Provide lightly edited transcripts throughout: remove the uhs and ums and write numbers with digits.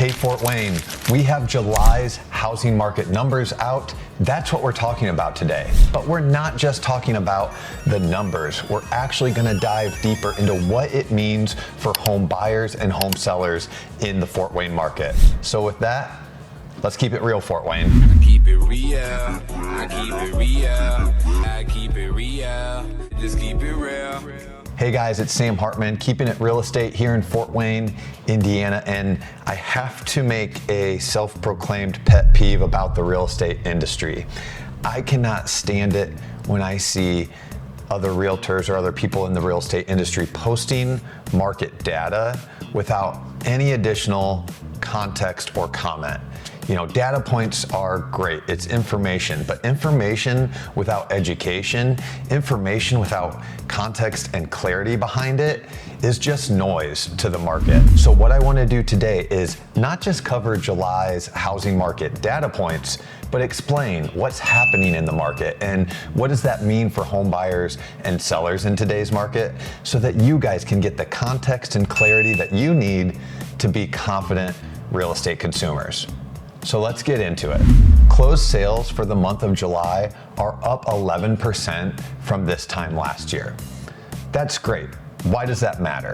Hey Fort Wayne, we have July's housing market numbers out. That's what we're talking about today. But we're not just talking about the numbers. We're actually going to dive deeper into what it means for home buyers and home sellers in the Fort Wayne market. So with that, let's keep it real, Fort Wayne. I keep it real. I keep it real. I keep it real. Just keep it real. Hey guys, it's Sam Hartman, keeping it real estate here in Fort Wayne, Indiana, and I have to make a self-proclaimed pet peeve about the real estate industry. I cannot stand it when I see other realtors or other people in the real estate industry posting market data without any additional context or comment. You know, data points are great, it's information, but information without education, information without context and clarity behind it is just noise to the market. So what I want to do today is not just cover July's housing market data points, but explain what's happening in the market and what does that mean for home buyers and sellers in today's market so that you guys can get the context and clarity that you need to be confident real estate consumers. So let's get into it. Closed sales for the month of July are up 11% from this time last year. That's great. Why does that matter?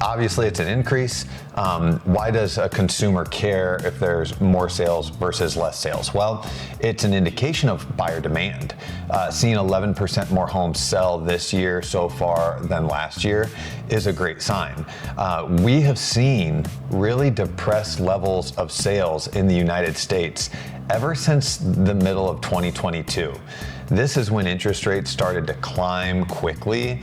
Obviously, it's an increase. Why does a consumer care if there's more sales versus less sales? Well, it's an indication of buyer demand. Seeing 11% more homes sell this year so far than last year is a great sign. We have seen really depressed levels of sales in the United States ever since the middle of 2022. This is when interest rates started to climb quickly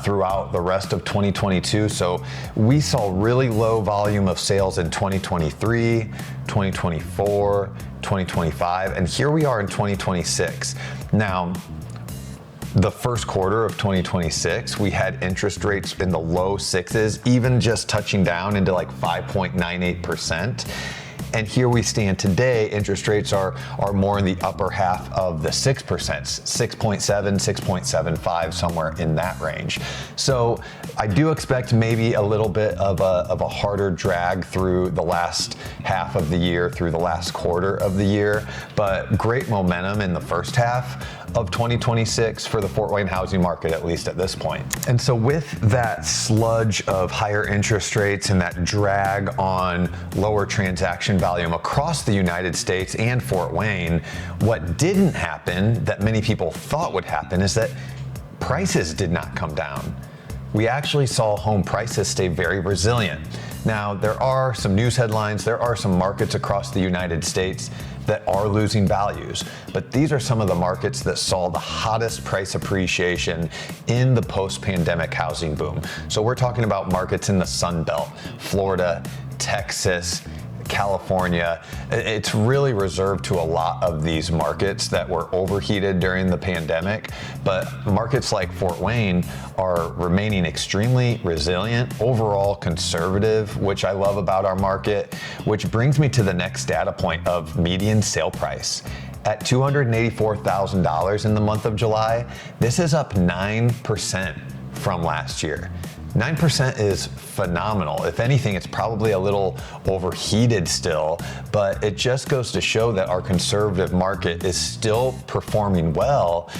throughout the rest of 2022. So we saw really low volume of sales in 2023, 2024, 2025, and here we are in 2026. Now, the first quarter of 2026, we had interest rates in the low sixes, even just touching down into like 5.98%. And here we stand today, interest rates are more in the upper half of the 6%, 6.7, 6.75, somewhere in that range. So I do expect maybe a little bit of a harder drag through the last half of the year, through the last quarter of the year, but great momentum in the first half of 2026 for the Fort Wayne housing market, at least at this point. And so with that sludge of higher interest rates and that drag on lower transaction volume across the United States and Fort Wayne, what didn't happen that many people thought would happen is that prices did not come down. We actually saw home prices stay very resilient. Now, there are some news headlines, there are some markets across the United States that are losing values, but these are some of the markets that saw the hottest price appreciation in the post-pandemic housing boom. So we're talking about markets in the Sun Belt, Florida, Texas, California. It's really reserved to a lot of these markets that were overheated during the pandemic, but markets like Fort Wayne are remaining extremely resilient, overall conservative, which I love about our market, which brings me to the next data point of median sale price. At $284,000 in the month of July, this is up 9% from last year. 9% is phenomenal. If anything, it's probably a little overheated still, but it just goes to show that our conservative market is still performing well,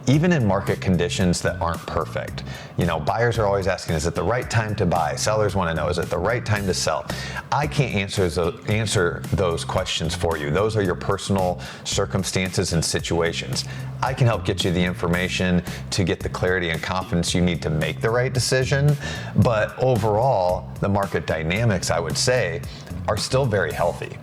even in market conditions that aren't perfect. You know, buyers are always asking, is it the right time to buy? Sellers want to know, is it the right time to sell? I can't answer those questions for you. Those are your personal circumstances and situations. I can help get you the information to get the clarity and confidence you need to make the right decision. But overall, the market dynamics, I would say, are still very healthy.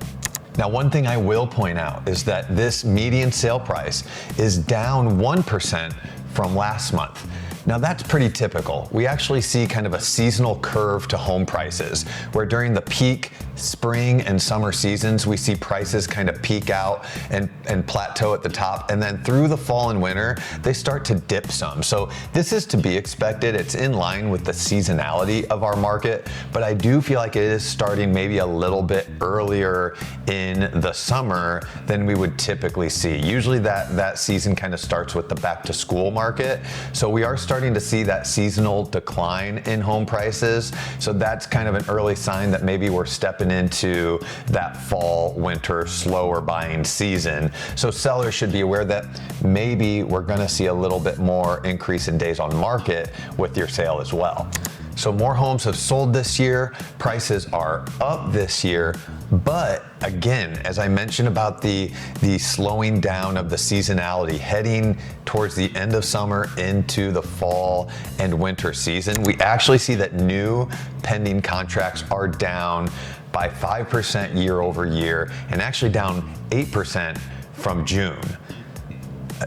Now, one thing I will point out is that this median sale price is down 1% from last month. Now that's pretty typical. We actually see kind of a seasonal curve to home prices, where during the peak spring and summer seasons, we see prices kind of peak out and and plateau at the top, and then through the fall and winter, they start to dip some. So this is to be expected. It's in line with the seasonality of our market, but I do feel like it is starting maybe a little bit earlier in the summer than we would typically see. Usually that season kind of starts with the back to school market. So we are starting to see that seasonal decline in home prices. So that's kind of an early sign that maybe we're stepping into that fall, winter, slower buying season. So sellers should be aware that maybe we're gonna see a little bit more increase in days on market with your sale as well. So more homes have sold this year, prices are up this year, but again, as I mentioned about the slowing down of the seasonality heading towards the end of summer into the fall and winter season, we actually see that new pending contracts are down by 5% year over year and actually down 8% from June.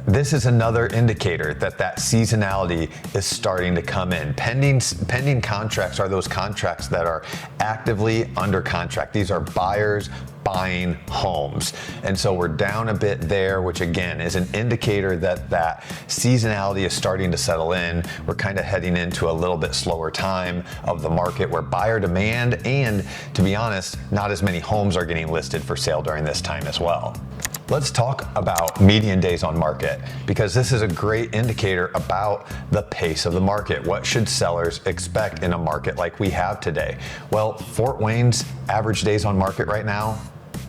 This is another indicator that seasonality is starting to come in. Pending contracts are those contracts that are actively under contract. These are buyers buying homes. And so we're down a bit there, which again is an indicator that seasonality is starting to settle in. We're kind of heading into a little bit slower time of the market where buyer demand and, to be honest, not as many homes are getting listed for sale during this time as well. Let's talk about median days on market, because this is a great indicator about the pace of the market. What should sellers expect in a market like we have today? Well, Fort Wayne's average days on market right now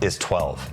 is 12.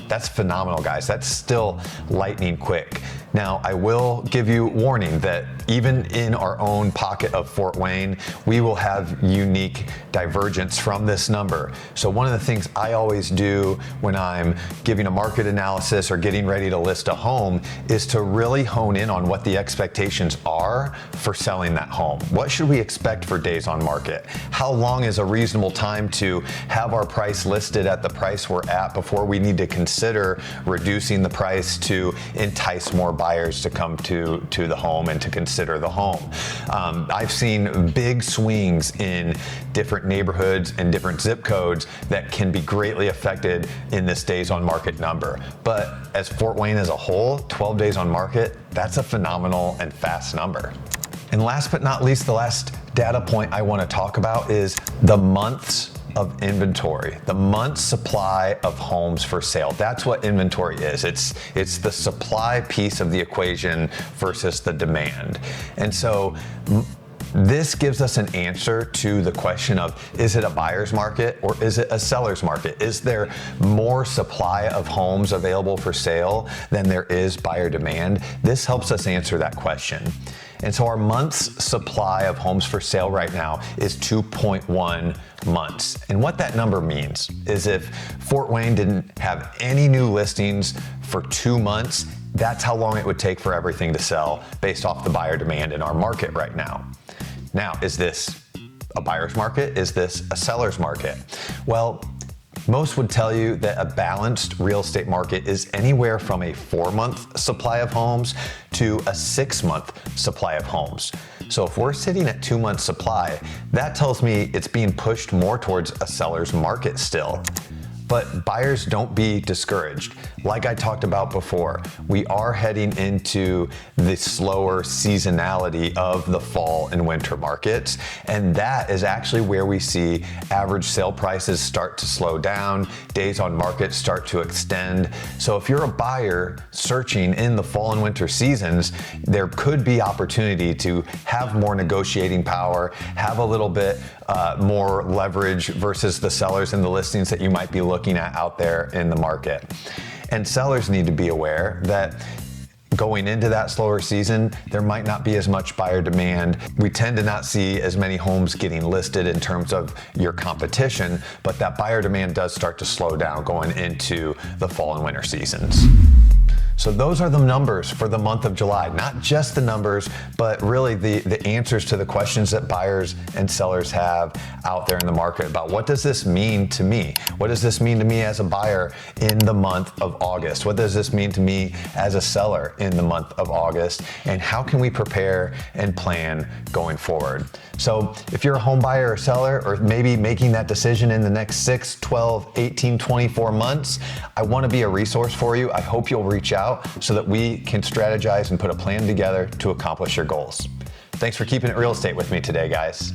That's phenomenal, guys. That's still lightning quick. Now, I will give you warning that even in our own pocket of Fort Wayne, we will have unique divergence from this number. So one of the things I always do when I'm giving a market analysis or getting ready to list a home is to really hone in on what the expectations are for selling that home. What should we expect for days on market? How long is a reasonable time to have our price listed at the price we're at before we need to consider reducing the price to entice more buyers to come to the home and to consider the home? I've seen big swings in different neighborhoods and different zip codes that can be greatly affected in this days on market number. But as Fort Wayne as a whole, 12 days on market, that's a phenomenal and fast number. And last but not least, the last data point I want to talk about is the months of inventory, the month's supply of homes for sale. That's what inventory is. It's the supply piece of the equation versus the demand. And so this gives us an answer to the question of, is it a buyer's market or is it a seller's market? Is there more supply of homes available for sale than there is buyer demand? This helps us answer that question. And so our month's supply of homes for sale right now is 2.1 months. And what that number means is if Fort Wayne didn't have any new listings for 2 months, that's how long it would take for everything to sell based off the buyer demand in our market right now. Now, is this a buyer's market? Is this a seller's market? Well, most would tell you that a balanced real estate market is anywhere from a 4-month supply of homes to a 6-month supply of homes. So if we're sitting at 2 months supply, that tells me it's being pushed more towards a seller's market still. But buyers, don't be discouraged. Like I talked about before, we are heading into the slower seasonality of the fall and winter markets. And that is actually where we see average sale prices start to slow down, days on market start to extend. So if you're a buyer searching in the fall and winter seasons, there could be opportunity to have more negotiating power, have a little bit more leverage versus the sellers and the listings that you might be looking at out there in the market. And sellers need to be aware that going into that slower season, there might not be as much buyer demand. We tend to not see as many homes getting listed in terms of your competition, but that buyer demand does start to slow down going into the fall and winter seasons. So those are the numbers for the month of July. Not just the numbers, but really the answers to the questions that buyers and sellers have out there in the market about what does this mean to me? What does this mean to me as a buyer in the month of August? What does this mean to me as a seller in the month of August? And how can we prepare and plan going forward? So if you're a home buyer or seller, or maybe making that decision in the next 6, 12, 18, 24 months, I want to be a resource for you. I hope you'll reach out so that we can strategize and put a plan together to accomplish your goals. Thanks for keeping it real estate with me today, guys.